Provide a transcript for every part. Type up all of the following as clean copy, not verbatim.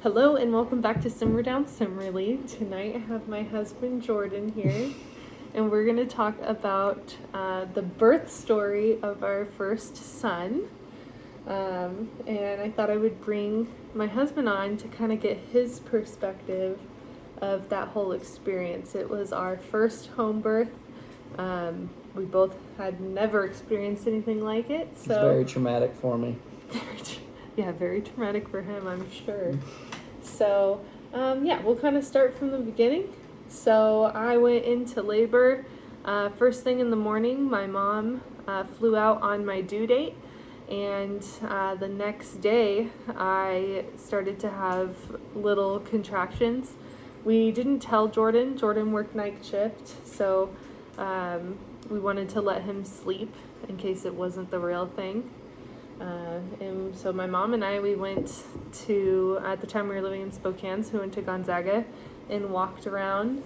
Hello and welcome back to Simmer Down Simmerly. Tonight I have my husband Jordan here, and we're going to talk about the birth story of our first son. And I thought I would bring my husband on to kind of get his perspective of that whole experience. It was our first home birth. We both had never experienced anything like it. It's very traumatic for me. Yeah, very traumatic for him, I'm sure. So, we'll kind of start from the beginning. So I went into labor first thing in the morning. My mom flew out on my due date, and the next day I started to have little contractions. We didn't tell Jordan. Jordan worked night shift, so we wanted to let him sleep in case it wasn't the real thing. And so my mom and I, we went to, at the time we were living in Spokane, so we went to Gonzaga and walked around,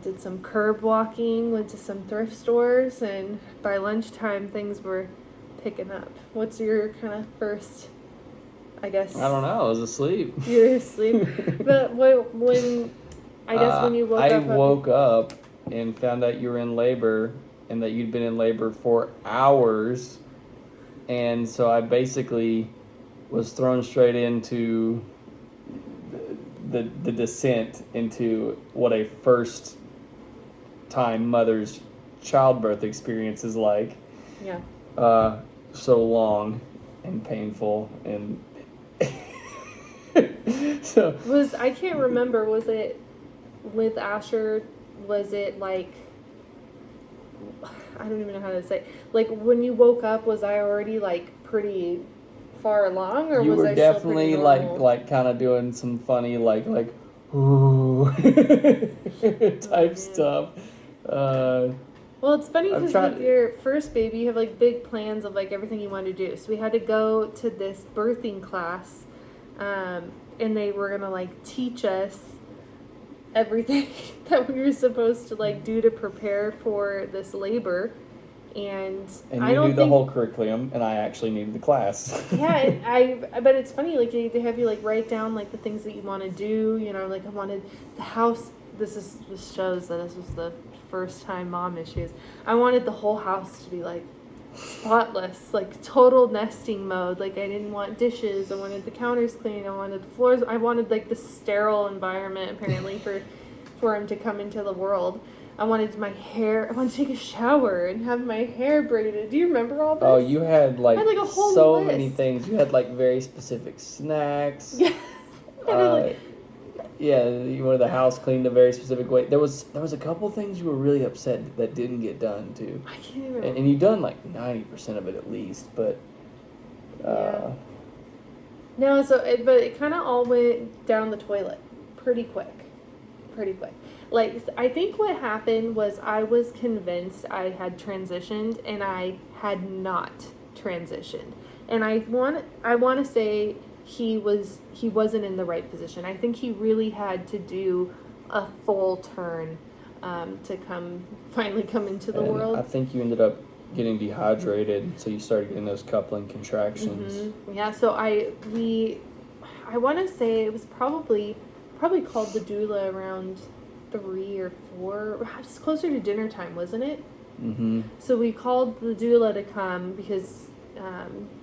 did some curb walking, went to some thrift stores, and by lunchtime things were picking up. What's your kind of first, I guess? I don't know. I was asleep. You were asleep. But when you woke up. I woke up and found out you were in labor and that you'd been in labor for hours. And so I basically was thrown straight into the descent into what a first time mother's childbirth experience is like. Yeah. So long and painful and so I can't remember, was it with Asher, was it like, I don't even know how to say, like when you woke up, was I already like pretty far along, or you was were I definitely still pretty normal? like kind of doing some funny like ooh type stuff. Well, it's funny because tried- with your first baby, you have like big plans of like everything you want to do. So we had to go to this birthing class, and they were gonna like teach us everything that we were supposed to like do to prepare for this labor. And you I don't knew the think, whole curriculum, and I actually needed the class. yeah, but it's funny, like they have you like write down like the things that you want to do. You know, like I wanted the house. This shows that this was the first time mom issues. I wanted the whole house to be like spotless, like total nesting mode. Like I didn't want dishes. I wanted the counters clean. I wanted the floors. I wanted like the sterile environment apparently for him to come into the world. I wanted I wanted to take a shower and have my hair braided. Do you remember all this? Oh, you had like, a whole so list. many things. You had like very specific snacks. Yeah. Yeah, you wanted the house cleaned a very specific way. There was a couple things you were really upset that didn't get done too. I can't even. And you've done like 90% of it at least, but. Yeah. No, but it kind of all went down the toilet pretty quick. Like, I think what happened was I was convinced I had transitioned, and I had not transitioned. And I want to say he wasn't in the right position. I think he really had to do a full turn to finally come into the world. I think you ended up getting dehydrated, so you started getting those coupling contractions. Mm-hmm. Yeah, so I want to say it was probably called the doula around 3 or 4, just closer to dinner time, wasn't it? Mm-hmm. So we called the doula to come because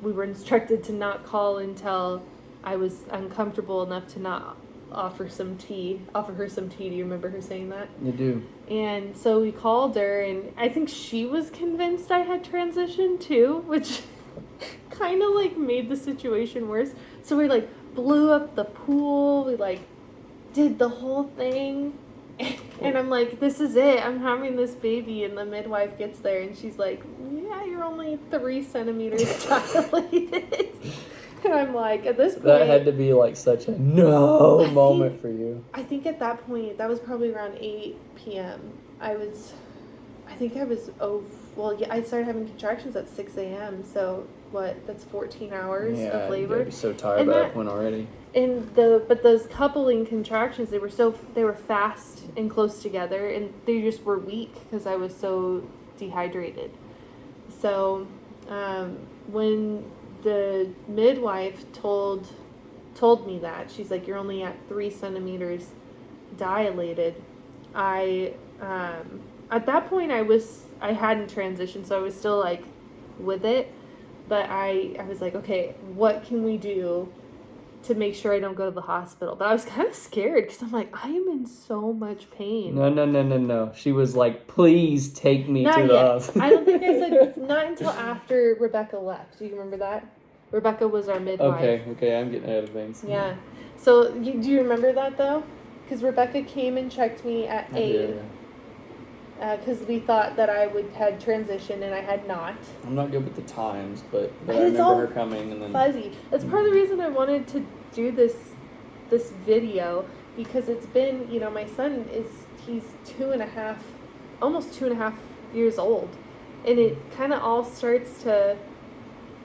we were instructed to not call until I was uncomfortable enough to not offer her some tea. Do you remember her saying that? You do. And so we called her, and I think she was convinced I had transitioned too, which kind of like made the situation worse. So we like blew up the pool. We like did the whole thing. And I'm like, this is it. I'm having this baby. And the midwife gets there and she's like, yeah, you're only 3 centimeters dilated. And I'm like, at this point. That had to be like such a moment for you. I think at that point, that was probably around 8 p.m. I started having contractions at 6 a.m. So that's 14 hours of labor. Yeah, you'd be so tired by that point already. But those coupling contractions, they were fast and close together, and they just were weak because I was so dehydrated. So when the midwife told told me that, she's like, you're only at 3 centimeters dilated. At that point I hadn't transitioned, so I was still like with it, but I was like, okay, what can we do to make sure I don't go to the hospital? But I was kind of scared because I'm like, I am in so much pain. No. She was like, please take me Not to the yet. hospital. I don't think I said, not until after Rebecca left. Do you remember that? Rebecca was our midwife. Okay, I'm getting ahead of things. Yeah. So do you remember that though? Because Rebecca came and checked me at 8. Because we thought that I had transitioned and I had not. I'm not good with the times, but I It's remember all her coming and then fuzzy. That's part of the reason I wanted to do this video, because it's been, my son he's 2.5, almost 2.5 years old, and it kind of all starts to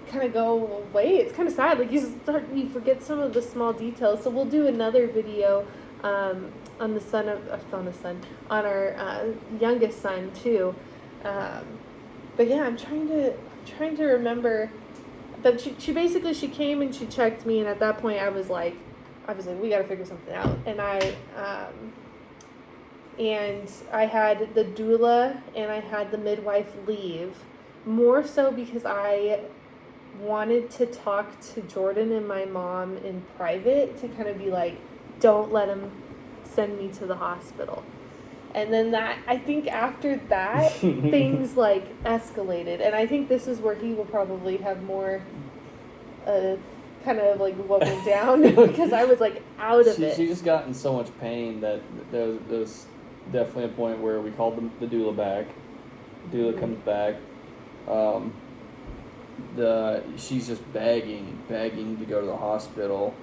kind of go away. It's kind of sad. Like you forget some of the small details. So we'll do another video on our youngest son too. But yeah, I'm trying to remember. But she basically came and she checked me, and at that point I was like, we got to figure something out. And I had the doula and I had the midwife leave, more so because I wanted to talk to Jordan and my mom in private to kind of be like, don't let him send me to the hospital. And then I think after that, things like escalated. And I think this is where he will probably have more kind of like what went down, because I was like out of it. She just got in so much pain that there was definitely a point where we called the doula back. Doula comes back. She's just begging to go to the hospital.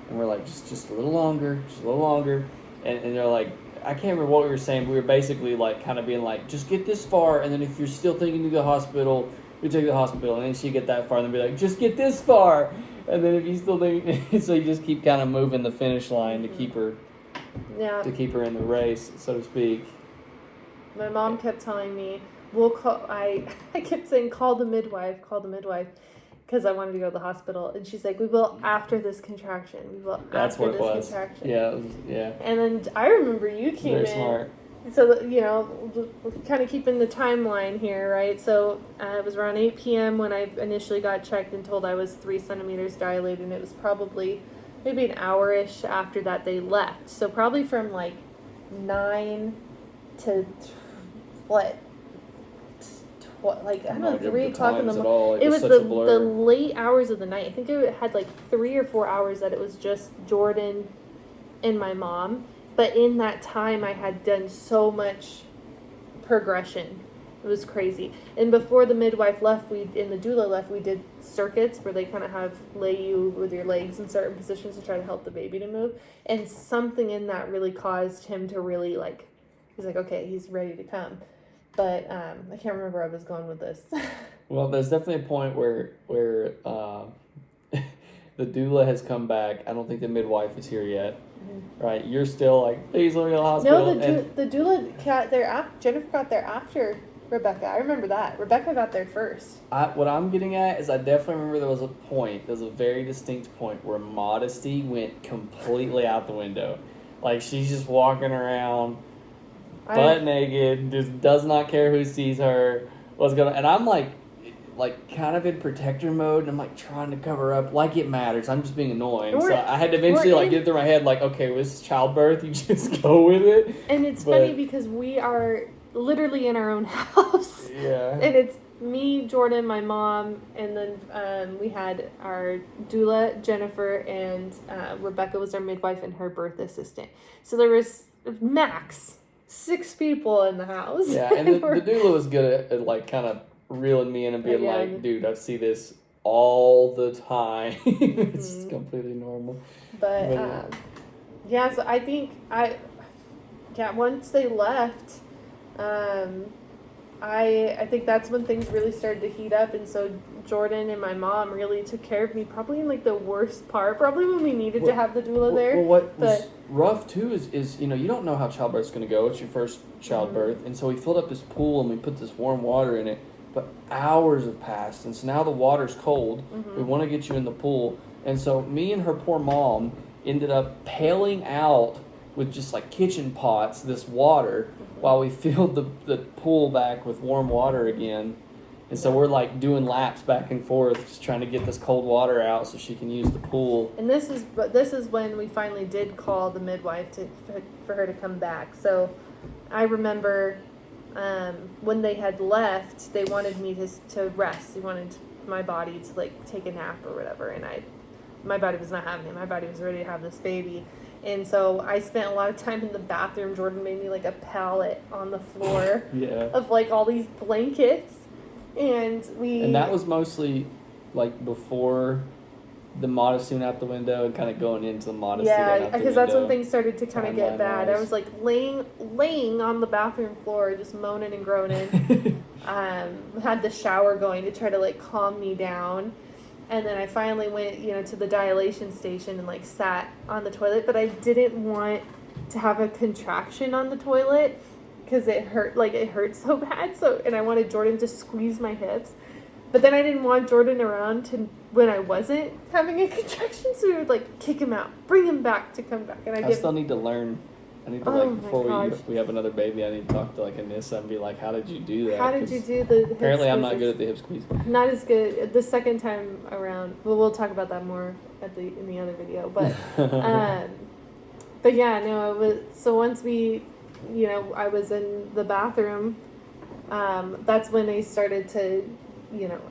And we're like, just a little longer. And they're like, I can't remember what we were saying, but we were basically like kind of being like, just get this far, and then if you're still thinking to go to the hospital, we take you to the hospital. And then she'd get that far, and then be like, just get this far. And then if you still think, so you just keep kind of moving the finish line to keep her in the race, so to speak. My mom kept telling me, I kept saying, call the midwife, because I wanted to go to the hospital. And she's like, we will after this contraction. That's what it was. Contraction. Yeah. And then I remember you came Very in. Smart. So, we're kind of keeping the timeline here, right? So it was around 8 p.m. when I initially got checked and told I was 3 centimeters dilated. And it was probably maybe an hour-ish after that they left. So probably from like 9 to what? Like, I don't know, 3 o'clock in the morning. It was the late hours of the night. I think it had like 3 or 4 hours that it was just Jordan and my mom. But in that time, I had done so much progression. It was crazy. And before the midwife left, and the doula left, we did circuits where they kind of lay you with your legs in certain positions to try to help the baby to move. And something in that really caused him to really he's like, okay, he's ready to come. But I can't remember where I was going with this. Well, there's definitely a point where the doula has come back. I don't think the midwife is here yet. Mm-hmm. Right? You're still like, please let me go to the hospital. No, the doula got there. Jennifer got there after Rebecca. I remember that. Rebecca got there first. What I'm getting at is I definitely remember there was a very distinct point where modesty went completely out the window. Like, she's just walking around butt naked, just does not care who sees her, and I'm like kind of in protector mode, and I'm like trying to cover up like it matters. I'm just being annoying. So I had to eventually get through my head like, okay, well, this is childbirth, you just go with it. And it's funny because we are literally in our own house. Yeah. And it's me, Jordan, my mom, and then we had our doula, Jennifer, and Rebecca was our midwife and her birth assistant. So there was max 6 people in the house. Yeah, and the doula was good at like kind of reeling me in and being like, dude, I see this all the time. It's completely normal. But so I think once they left, I think that's when things really started to heat up, and so Jordan and my mom really took care of me, probably in like the worst part, probably when we needed to have the doula there. Well, what was rough too is you don't know how childbirth's going to go. It's your first childbirth, and so we filled up this pool and we put this warm water in it, but hours have passed, and so now the water's cold. We want to get you in the pool, And so me and her poor mom ended up paling out with just like kitchen pots this water while we filled the pool back with warm water again. And so we're like doing laps back and forth, just trying to get this cold water out so she can use the pool. And this is when we finally did call the midwife for her to come back. So I remember when they had left, they wanted me to rest. They wanted my body to like take a nap or whatever, and my body was not having it. My body was ready to have this baby. And so I spent a lot of time in the bathroom. Jordan made me like a pallet on the floor of like all these blankets. And that was mostly like before the modesty went out the window and kind of going into the modesty. Yeah, because that's when things started to kind of get bad. I was like laying on the bathroom floor, just moaning and groaning. Had the shower going to try to like calm me down. And then I finally went, to the dilation station and like sat on the toilet, but I didn't want to have a contraction on the toilet because it hurt so bad. And I wanted Jordan to squeeze my hips, but then I didn't want Jordan around when I wasn't having a contraction, so we would like kick him out, bring him back to come back. And I still need to learn. I need to before we have another baby, I need to talk to like Anissa and be like, how did you do that? How did you do the hip apparently squeezes? I'm not good at the hip squeeze. Not as good the second time around. Well, we'll talk about that more in the other video. But but yeah, no, it was so once we I was in the bathroom, that's when I started to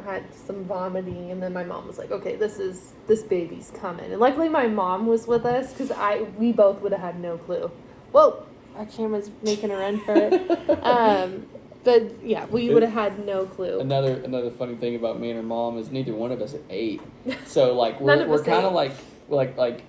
had some vomiting, and then my mom was like, okay, this baby's coming. And luckily my mom was with us because we both would have had no clue. Whoa, our camera's making a run for it. But yeah, we would have had no clue. Another funny thing about me and her mom is neither one of us ate. So like we're kind of like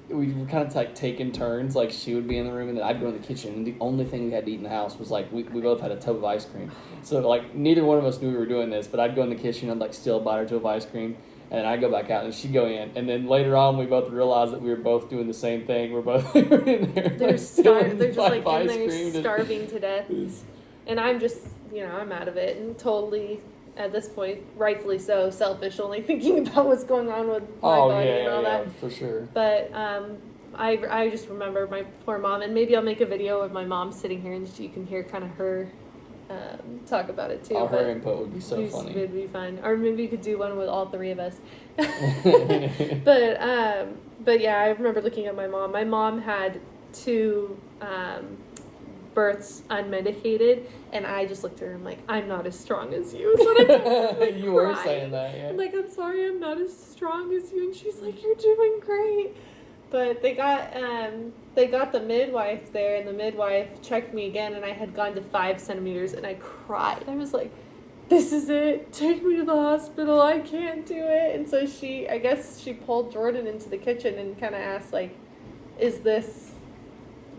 we were kind of like taking turns. Like she would be in the room and then I'd go in the kitchen, and the only thing we had to eat in the house was like we both had a tub of ice cream. So like neither one of us knew we were doing this, but I'd go in the kitchen and like still buy her a tub of ice cream, and then I'd go back out and she'd go in, and then later on we both realized that we were both doing the same thing. We're both in there. They're just like in there starving to death, and I'm just I'm out of it and totally. At this point, rightfully so, selfish, only thinking about what's going on with my body and all that. For sure. But I just remember my poor mom, and maybe I'll make a video of my mom sitting here and you can hear kind of her talk about it too. Her input would be so funny. It would be fun. Or maybe you could do one with all three of us. But yeah, I remember looking at my mom. My mom had 2 births unmedicated, and I just looked at her and I'm like, I'm not as strong as you. So you were saying that, yeah. I'm like, I'm sorry, I'm not as strong as you. And she's like, you're doing great. But they got the midwife there, and the midwife checked me again, and I had gone to 5 centimeters, and I cried. I was like, this is it. Take me to the hospital. I can't do it. And so I guess she pulled Jordan into the kitchen and kind of asked, like, is this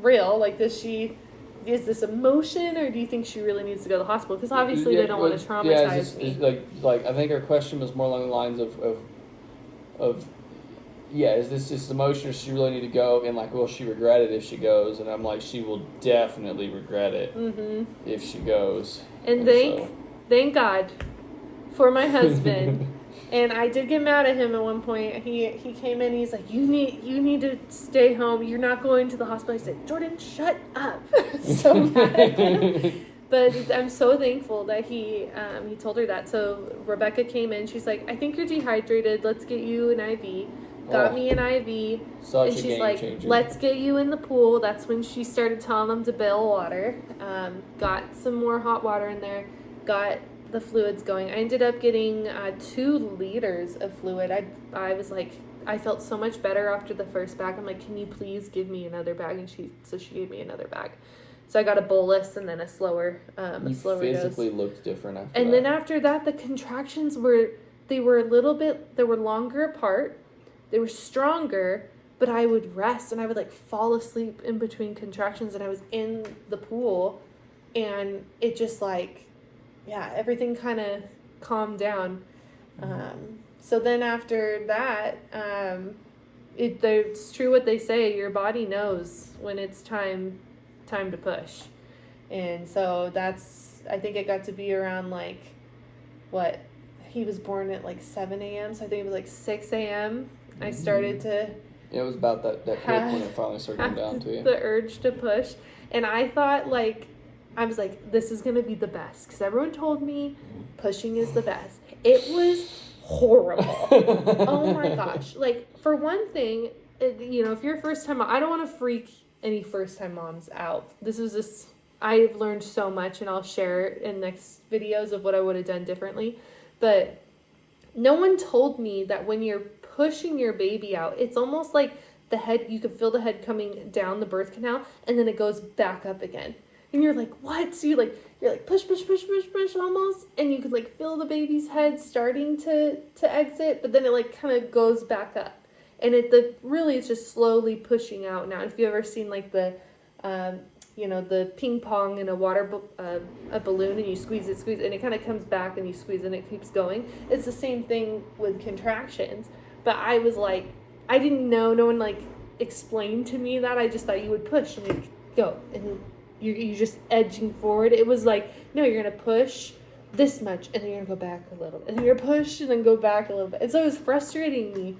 real? Like, is this emotion, or do you think she really needs to go to the hospital? Because obviously they don't want to traumatize me. Like I think her question was more along the lines of is this just emotion, or does she really need to go? And like, will she regret it if she goes? And I'm like, she will definitely regret it if she goes. And thank God for my husband. And I did get mad at him at one point. He came in, he's like, you need to stay home. You're not going to the hospital. I said, Jordan, shut up. So mad. But I'm so thankful that he told her that. So Rebecca came in. She's like, I think you're dehydrated. Let's get you an IV. Got me an IV. Such and a she's game like, changer. let's get you in the pool. That's when she started telling them to boil water. Got some more hot water in there. Got the fluids going. I ended up getting 2 liters of fluid. I was like, I felt so much better after the first bag. I'm like, can you please give me another bag? And she gave me another bag. So I got a bolus and then a slower physically dose. Looked different after and that. then after that, the contractions were longer apart. They were stronger, but I would rest and I would like fall asleep in between contractions, and I was in the pool, and it just like, yeah, everything kind of calmed down. So then after that, it's true what they say, your body knows when it's time to push. And so I think it got to be around like, he was born at like 7 a.m. So I think it was like 6 a.m. I started to It was about that click when it finally started going down to you. the urge to push. And I thought, like, I was like, this is going to be the best. Because everyone told me pushing is the best. It was horrible. Oh my gosh. Like, for one thing, you know, if you're a first time mom, I don't want to freak any first time moms out. This is just, I've learned so much, and I'll share in next videos of what I would have done differently. But no one told me that when you're pushing your baby out, it's almost like the head, you can feel the head coming down the birth canal, and then it goes back up again. And you're like, what? So you're like push almost, and you could like feel the baby's head starting to exit, but then it like kind of goes back up. And really it's just slowly pushing out now. If you've ever seen like the the ping pong in a a balloon, and you squeeze it, and it kind of comes back, and you squeeze and it keeps going. It's the same thing with contractions. But I was like, I didn't know. No one like explained to me that. I just thought you would push and you'd go, and you're just edging forward. It was like, no, you're gonna push this much, and then you're gonna go back a little, and then you're gonna push and then go back a little bit. And so it was frustrating me.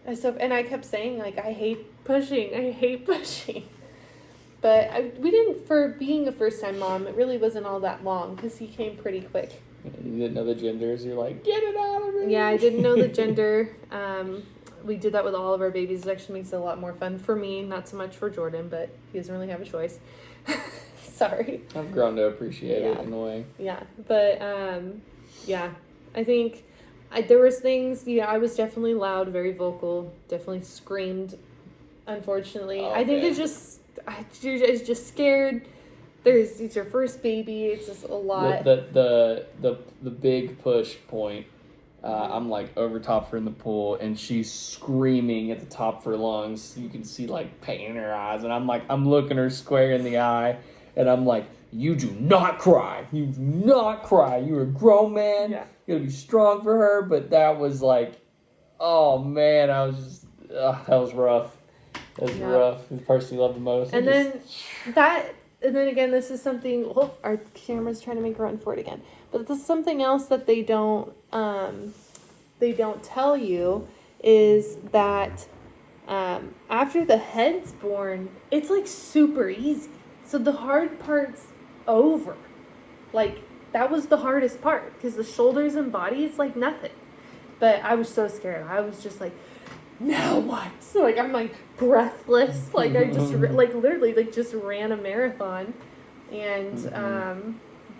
And I kept saying, like, I hate pushing. But we didn't, for being a first-time mom, it really wasn't all that long, because he came pretty quick. You didn't know the genders. You're like, get it out of me. Yeah, I didn't know the gender. We did that with all of our babies. It actually makes it a lot more fun for me, not so much for Jordan, but he doesn't really have a choice. Sorry. I've grown to appreciate it in a way. Yeah, but, I think there was things, I was definitely loud, very vocal, definitely screamed, unfortunately. Oh, I think it's just scared. It's your first baby. It's just a lot. The big push point. I'm like over top of her in the pool, and she's screaming at the top of her lungs. You can see like pain in her eyes, and I'm looking her square in the eye, and I'm like, you do not cry. You do not cry. You're a grown man. Yeah. You gotta be strong for her. But that was like, oh man, I was just that was rough. That was rough. The person you love the most. And then again, this is something. Oh, our camera's trying to make a run for it again. But this is something else that they don't tell you is that after the head's born, it's like super easy. So the hard part's over. Like, that was the hardest part, because the shoulders and body, it's like nothing. But I was so scared. I was just like, now what? So like I'm like breathless. Like I just literally just ran a marathon, and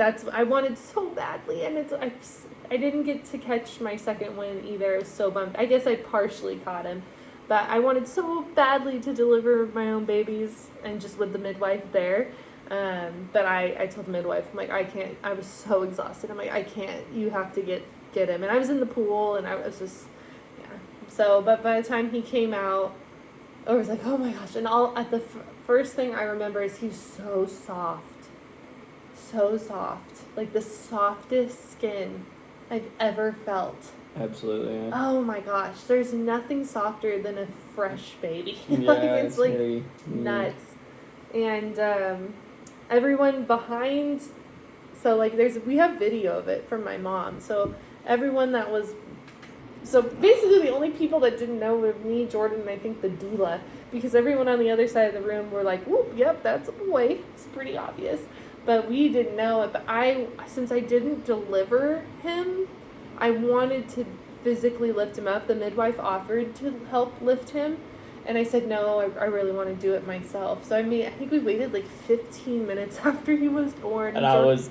I wanted so badly, and I didn't get to catch my second one either. I was so bummed. I guess I partially caught him, but I wanted so badly to deliver my own babies, and just with the midwife there. But I told the midwife, I'm like, I can't. I was so exhausted. I'm like, I can't. You have to get him. And I was in the pool, and I was just. So, but by the time he came out, I was like, oh my gosh. And the first thing I remember is he was so soft. So soft. Like the softest skin I've ever felt. Absolutely. Yeah. Oh my gosh. There's nothing softer than a fresh baby. Yeah, like it's like very nuts. And everyone behind, so like we have video of it from my mom. So everyone that was, so basically the only people that didn't know were me, Jordan, and I think the doula, because everyone on the other side of the room were like, whoop, yep, that's a boy. It's pretty obvious. But we didn't know it. But since I didn't deliver him, I wanted to physically lift him up. The midwife offered to help lift him. And I said, no, I really want to do it myself. So I think we waited like 15 minutes after he was born. And I was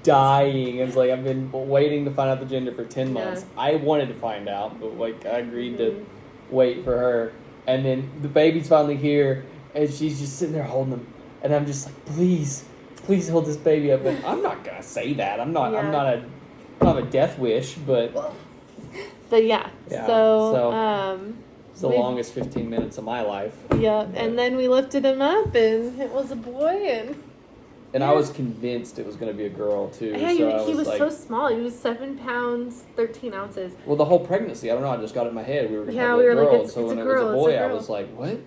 dying. It was like, I've been waiting to find out the gender for 10 months. Yeah. I wanted to find out, but like I agreed to wait for her. And then the baby's finally here, and she's just sitting there holding him. And I'm just like, please hold this baby up. But I'm not gonna say that. I'm not a death wish, but. But yeah. So it's the longest 15 minutes of my life. Yeah, and then we lifted him up, and it was a boy, and I was convinced it was going to be a girl too. Yeah, so he was so small. He was 7 pounds 13 ounces. Well, the whole pregnancy, I don't know. I just got it in my head. We were going to have a girl, like, and so when it was a boy, I was like, what?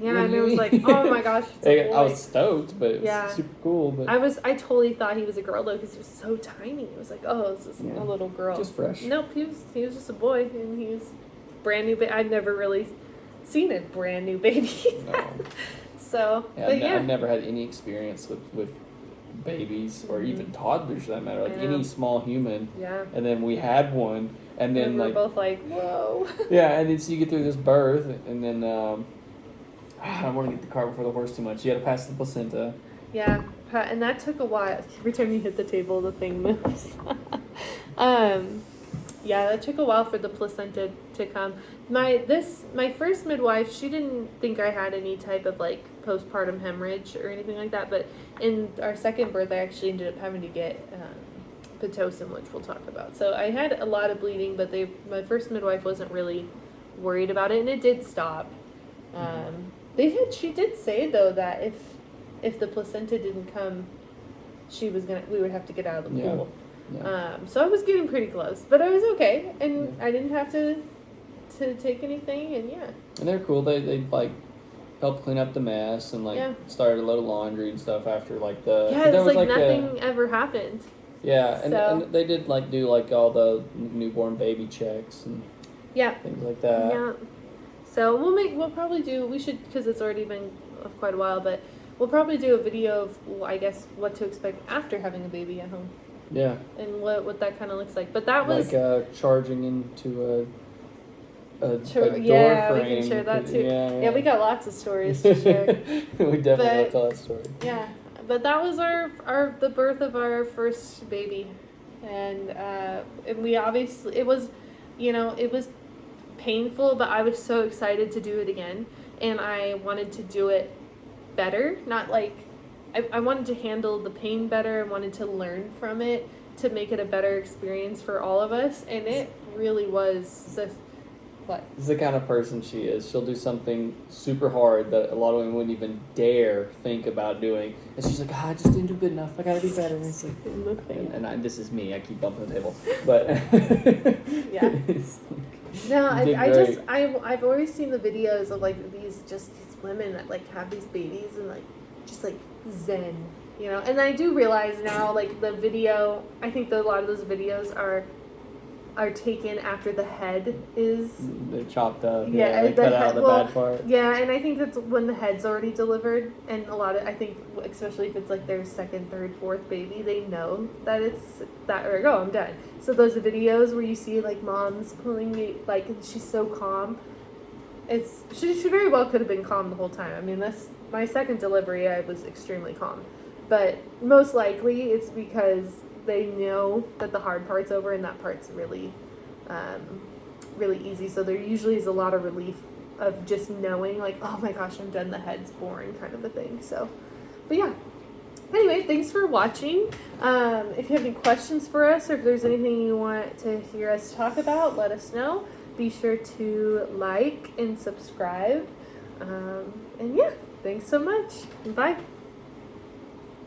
Yeah, and it was like, oh my gosh, it's a boy. I was stoked, but it was super cool. But I totally thought he was a girl though, because he was so tiny. It was like, oh, this is a little girl. Just fresh. Nope, he was just a boy, and he was brand new. I've never really seen a brand new baby. No. So, Yeah, but I've never had any experience with babies or even toddlers for that matter, like I know. any small human. Yeah. And then we had one, and then we're like both like, whoa. yeah, and then so you get through this birth, and then I don't want to get the cart before the horse too much. You got to pass the placenta. Yeah, and that took a while. Every time you hit the table, the thing moves. Yeah, that took a while for the placenta to come. My first midwife, she didn't think I had any type of like postpartum hemorrhage or anything like that. But in our second birth, I actually ended up having to get Pitocin, which we'll talk about. So I had a lot of bleeding, but my first midwife wasn't really worried about it, and it did stop. She did say though that if the placenta didn't come, we would have to get out of the pool. Yeah. So I was getting pretty close, but I was okay, and I didn't have to take anything, and yeah. And they're cool. They like helped clean up the mess and like started a load of laundry and stuff after like the Yeah, it was like nothing ever happened. Yeah, So- and they did like do like all the newborn baby checks and things like that. Yeah. So we'll probably we should, because it's already been quite a while, but we'll probably do a video of, I guess, what to expect after having a baby at home Yeah. and what that kind of looks like. But that was like charging into a door yeah, frame. we can share that too. Yeah, We got lots of stories to share. We definitely will tell that story. Yeah, but that was the birth of our first baby, and we obviously it was painful, but I was so excited to do it again, and I wanted to do it better, not like I wanted to handle the pain better. I wanted to learn from it to make it a better experience for all of us, and it really was what? This is the kind of person she is. She'll do something super hard that a lot of women wouldn't even dare think about doing. And she's like, I just didn't do good enough. I gotta do better. And it's like, this is me. I keep bumping the table. But yeah. No, I've always seen the videos of like these women that like have these babies and like just like zen, And I do realize now, like the video, I think that a lot of those videos are taken after the head is they're chopped up. Yeah, they cut out the bad part. Yeah, and I think that's when the head's already delivered, and I think especially if it's like their second, third, fourth baby, they know that it's that, or I'm done. So those videos where you see like moms pulling me, like she's so calm. She very well could have been calm the whole time. I mean, that's my second delivery. I was extremely calm, but most likely it's because they know that the hard part's over and that part's really, really easy. So there usually is a lot of relief of just knowing, like, oh my gosh, I'm done. The head's boring, kind of a thing. So, but yeah. Anyway, thanks for watching. If you have any questions for us, or if there's anything you want to hear us talk about, let us know. Be sure to like and subscribe. And yeah, thanks so much. Bye.